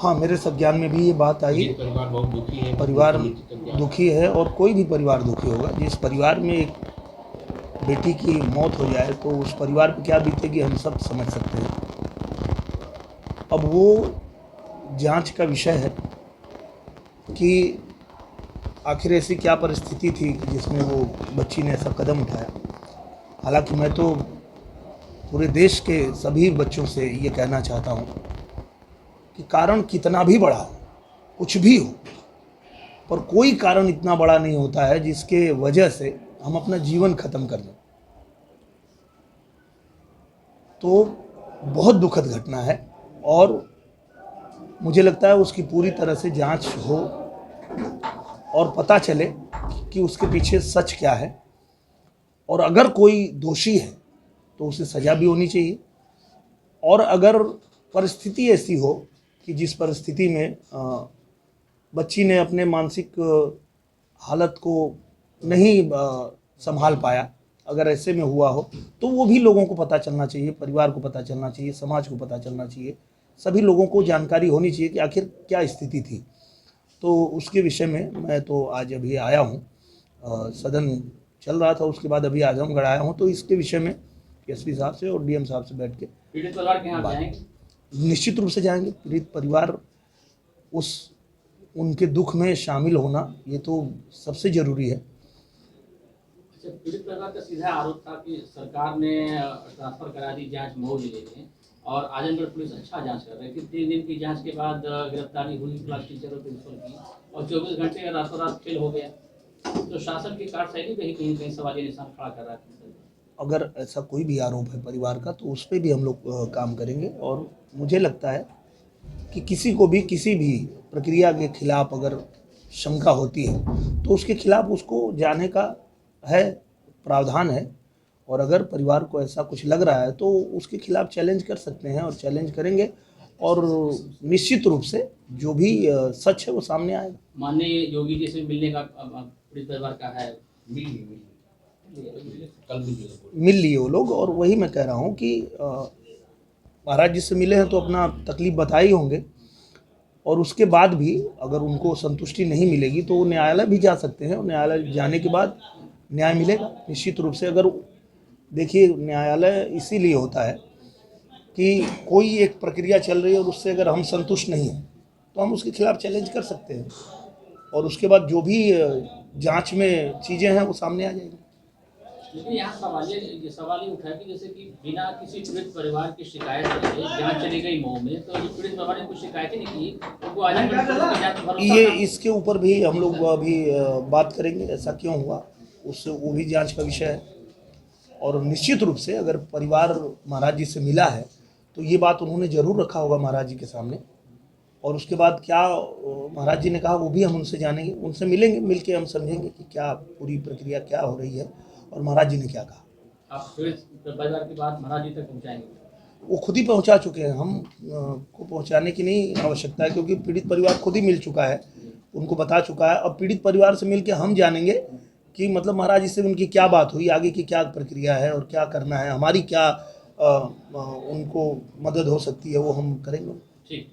हाँ, मेरे संज्ञान में भी ये बात आई। परिवार बहुत दुखी है। परिवार दुखी है और कोई भी परिवार दुखी होगा। जिस परिवार में एक बेटी की मौत हो जाए तो उस परिवार पे क्या बीतेगी हम सब समझ सकते हैं। अब वो जांच का विषय है कि आखिर ऐसी क्या परिस्थिति थी जिसमें वो बच्ची ने ऐसा कदम उठाया। हालांकि मैं तो पूरे देश के सभी बच्चों से ये कहना चाहता हूँ कि कारण कितना भी बड़ा हो, कुछ भी हो, पर कोई कारण इतना बड़ा नहीं होता है जिसके वजह से हम अपना जीवन खत्म कर दें। तो बहुत दुखद घटना है और मुझे लगता है उसकी पूरी तरह से जांच हो और पता चले कि उसके पीछे सच क्या है, और अगर कोई दोषी है तो उसे सज़ा भी होनी चाहिए। और अगर परिस्थिति ऐसी हो कि जिस परिस्थिति में बच्ची ने अपने मानसिक हालत को नहीं संभाल पाया, अगर ऐसे में हुआ हो तो वो भी लोगों को पता चलना चाहिए, परिवार को पता चलना चाहिए, समाज को पता चलना चाहिए, सभी लोगों को जानकारी होनी चाहिए कि आखिर क्या स्थिति थी। तो उसके विषय में मैं तो आज अभी आया हूँ, सदन चल रहा था, उसके बाद अभी आजमगढ़ आया हूँ। तो इसके विषय में एसपी साहब से और डीएम साहब से बैठ के पीड़ित परिवार के यहाँ जाएंगे, निश्चित रूप से जाएंगे। पीड़ित परिवार उनके दुख में शामिल होना ये तो सबसे ज़रूरी है। अच्छा, पीड़ित परिवार का सीधा आरोप था कि सरकार ने ट्रांसफर करा दी जांच मऊ जिले में और आजमगढ़ पुलिस अच्छा जांच कर रही थी। 3 दिन की जांच के बाद गिरफ्तारी हुई क्लास टीचर और प्रिंसिपल की, और 24 घंटे रातों रात फेल हो गया। तो शासन की कार्यशैली पे ही कहीं कहीं सवालिया निशान खड़ा कर रहा है। अगर ऐसा कोई भी आरोप है परिवार का तो उस पर भी हम लोग काम करेंगे। और मुझे लगता है कि किसी को भी किसी भी प्रक्रिया के खिलाफ अगर शंका होती है तो उसके खिलाफ उसको जाने का है, प्रावधान है। और अगर परिवार को ऐसा कुछ लग रहा है तो उसके खिलाफ चैलेंज कर सकते हैं और चैलेंज करेंगे, और निश्चित रूप से जो भी सच है वो सामने आएगा। माननीय योगी जी से मिलने का पीड़ित परिवार का है, मिल लिए वो लोग, और वही मैं कह रहा हूँ कि महाराज जी से मिले हैं तो अपना तकलीफ बताए होंगे, और उसके बाद भी अगर उनको संतुष्टि नहीं मिलेगी तो वो न्यायालय भी जा सकते हैं, और न्यायालय जाने के बाद न्याय मिलेगा निश्चित रूप से। अगर देखिए, न्यायालय इसीलिए होता है कि कोई एक प्रक्रिया चल रही है और उससे अगर हम संतुष्ट नहीं हैं तो हम उसके खिलाफ चैलेंज कर सकते हैं, और उसके बाद जो भी जांच में चीज़ें हैं वो सामने आ जाएंगी। लेकिन यहाँ सवाल ये उठा कि जैसे कि बिना किसी पीड़ित परिवार की शिकायत के जांच चली गई मऊ में, तो पीड़ित परिवार ने कुछ शिकायत नहीं की, उनको आजमगढ़ ये इसके ऊपर भी हम लोग अभी बात करेंगे, ऐसा क्यों हुआ, उससे वो भी जांच का विषय है। और निश्चित रूप से अगर परिवार महाराज जी से मिला है तो ये बात उन्होंने ज़रूर रखा होगा महाराज जी के सामने, और उसके बाद क्या महाराज जी ने कहा वो भी हम उनसे जानेंगे, उनसे मिलेंगे, मिल के हम समझेंगे कि क्या पूरी प्रक्रिया क्या हो रही है और महाराज जी ने क्या कहा। आप परिवार की बात महाराज जी तक पहुँचाएंगे? वो खुद ही पहुंचा चुके हैं, हम को पहुंचाने की नहीं आवश्यकता है, क्योंकि पीड़ित परिवार खुद ही मिल चुका है, उनको बता चुका है। अब पीड़ित परिवार से मिलकर हम जानेंगे कि मतलब महाराज जी से उनकी क्या बात हुई, आगे की क्या प्रक्रिया है और क्या करना है, हमारी क्या उनको मदद हो सकती है, वो हम करेंगे। ठीक।